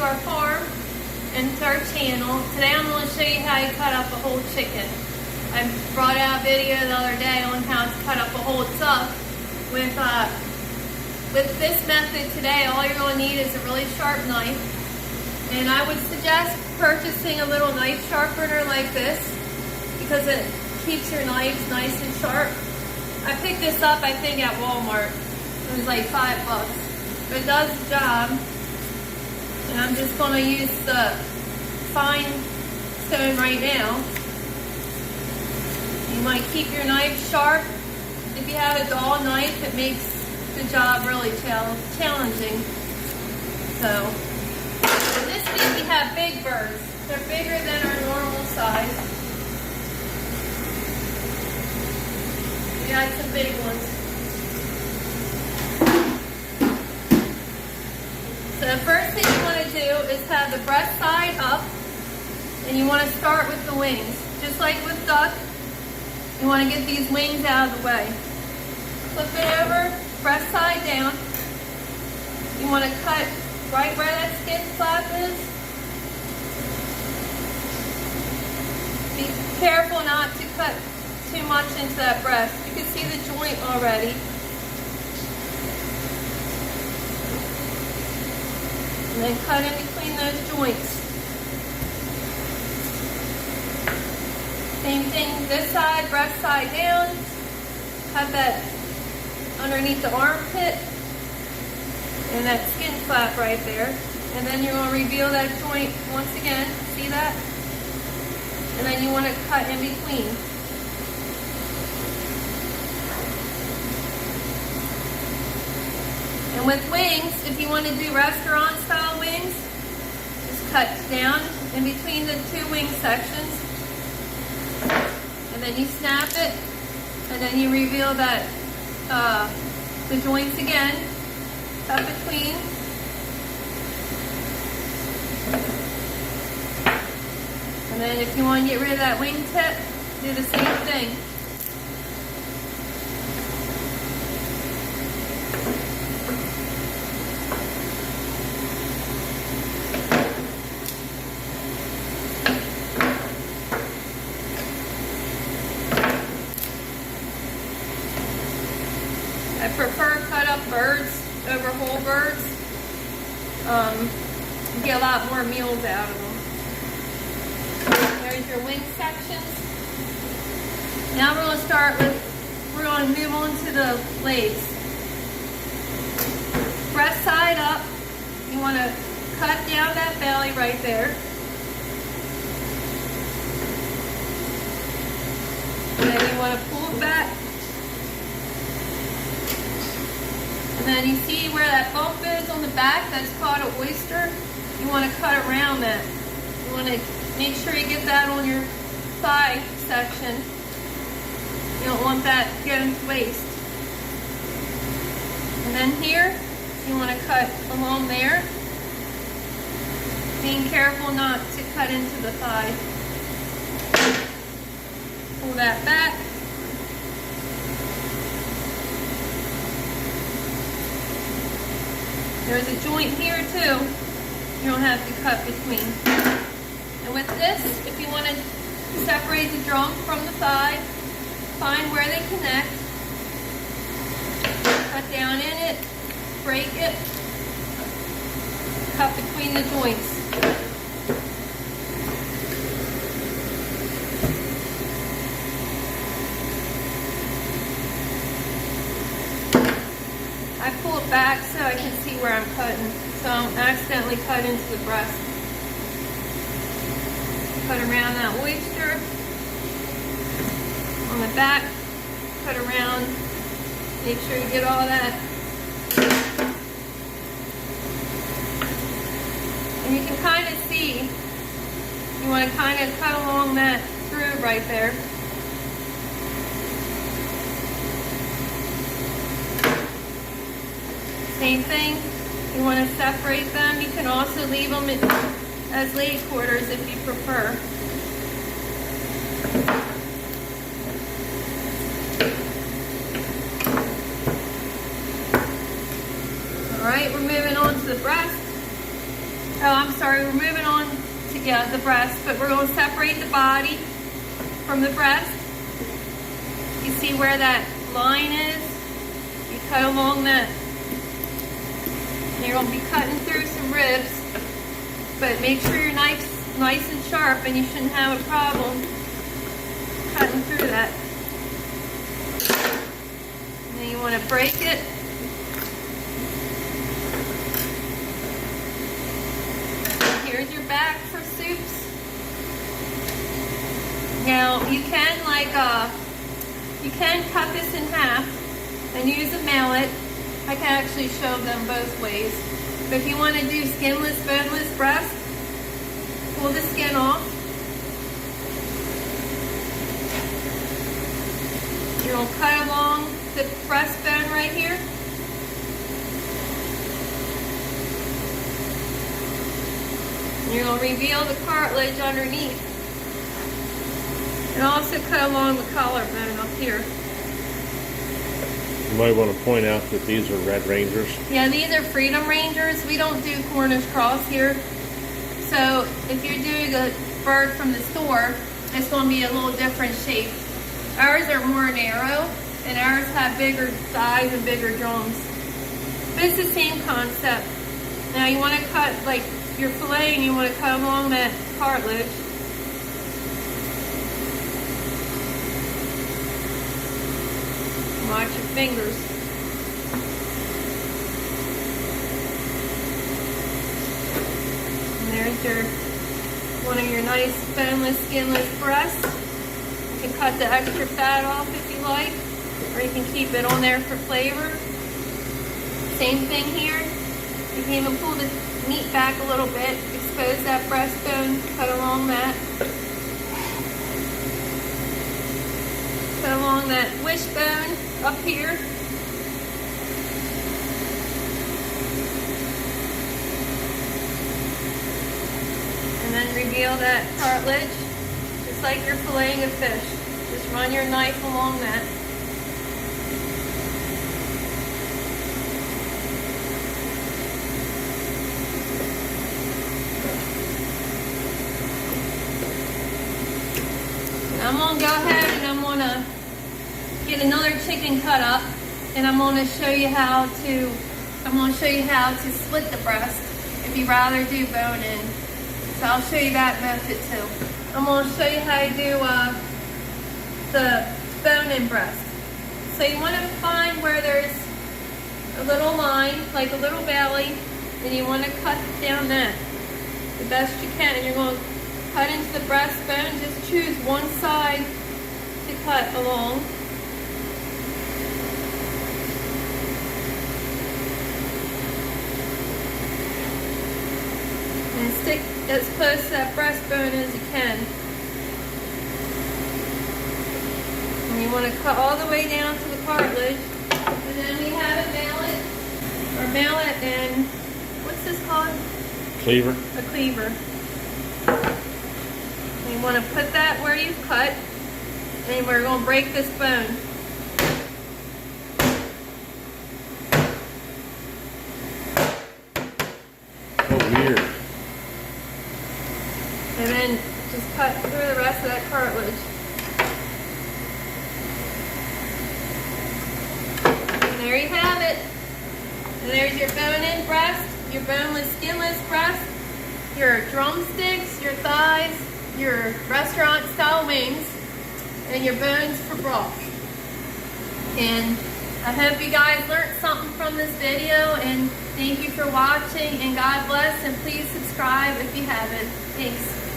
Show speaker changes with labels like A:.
A: our farm and to our channel. Today I'm going to show you how you cut up a whole chicken. I brought out a video the other day on how to cut up a whole tuck. With this method today, all you're going to need is a really sharp knife. And I would suggest purchasing a little knife sharpener like this because it keeps your knives nice and sharp. I picked this up, I think, at Walmart. It was like $5. But it does the job. And I'm just going to use the fine stone right now. You might keep your knife sharp. If you have a dull knife, it makes the job really challenging. So, in this case, we have big birds. They're bigger than our normal size. We got some big ones. So the first thing you want to do is have the breast side up, and you want to start with the wings. Just like with duck, you want to get these wings out of the way. Flip it over, breast side down. You want to cut right where that skin flap is. Be careful not to cut too much into that breast. You can see the joint already. And then cut in between those joints. Same thing this side, breast side down. Have that underneath the armpit and that skin flap right there. And then you're going to reveal that joint once again. See that? And then you want to cut in between. And with wings, if you want to do restaurant style wings, just cut down in between the two wing sections. And then you snap it. And then you reveal that the joints again. Cut between. And then if you want to get rid of that wing tip, do the same thing. I prefer cut up birds over whole birds. You get a lot more meals out of them. There's your wing sections. Now we're going to move on to the legs. Breast side up. You want to cut down that belly right there. And then you want to pull it back. And then you see where that bump is on the back, that's called an oyster. You want to cut around that. You want to make sure you get that on your thigh section. You don't want that getting to waist. And then here, you want to cut along there. Being careful not to cut into the thigh. Pull that back. There's a joint here too. You don't have to cut between. And with this, if you want to separate the drum from the thigh, find where they connect. Cut down in it, break it, cut between the joints. I pull it back so I can see where I'm cutting, so I don't accidentally cut into the breast. Cut around that oyster. On the back, cut around, make sure you get all that. And you can kind of see, you want to kind of cut along that groove right there. Same thing, you want to separate them. You can also leave them as leg quarters if you prefer. Alright, we're moving on to the breast. Oh, I'm sorry, we're moving on to the breast, but we're going to separate the body from the breast. You see where that line is? You cut along that. And you're going to be cutting through some ribs, but make sure your knife's nice and sharp, and you shouldn't have a problem cutting through that. And then you want to break it. Here's your back for soups. Now you can you can cut this in half and use a mallet. I can actually show them both ways. But if you want to do skinless, boneless breast, pull the skin off. You're going to cut along the breastbone right here. And you're going to reveal the cartilage underneath. And also cut along the collarbone up here.
B: You might want to point out that these are Red Rangers.
A: Yeah, these are Freedom Rangers. We don't do Cornish Cross here. So if you're doing a bird from the store, it's going to be a little different shape. Ours are more narrow, and ours have bigger thighs and bigger drums. But it's the same concept. Now you want to cut, like you're filleting, you want to cut along that cartilage. Watch your fingers. And there's one of your nice boneless, skinless breasts. You can cut the extra fat off if you like, or you can keep it on there for flavor. Same thing here. You can even pull the meat back a little bit, expose that breastbone, cut along that. Cut along that wishbone up here. And then reveal that cartilage, just like you're filleting a fish. Just run your knife along that. I'm going to go ahead and I'm going to get another chicken cut up, and I'm going to show you how to split the breast if you rather do bone in. So I'll show you that method too. I'm going to show you how to do the bone in breast. So you want to find where there's a little line, like a little belly, and you want to cut down that the best you can. And you're going to cut into the breastbone. Just choose one side to cut along. And stick as close to that breastbone as you can. And you want to cut all the way down to the cartilage. And then we have a mallet and what's this called?
B: Cleaver.
A: A cleaver. And you want to put that where you've cut, and we're going to break this bone.
B: Weird.
A: And then just cut through the rest of that cartilage. And there you have it. And there's your bone-in breast, your boneless, skinless breast, your drumsticks, your thighs, your restaurant-style wings, and your bones for broth. And I hope you guys learned something from this video, and thank you for watching, and God bless, and please subscribe if you haven't. Thanks.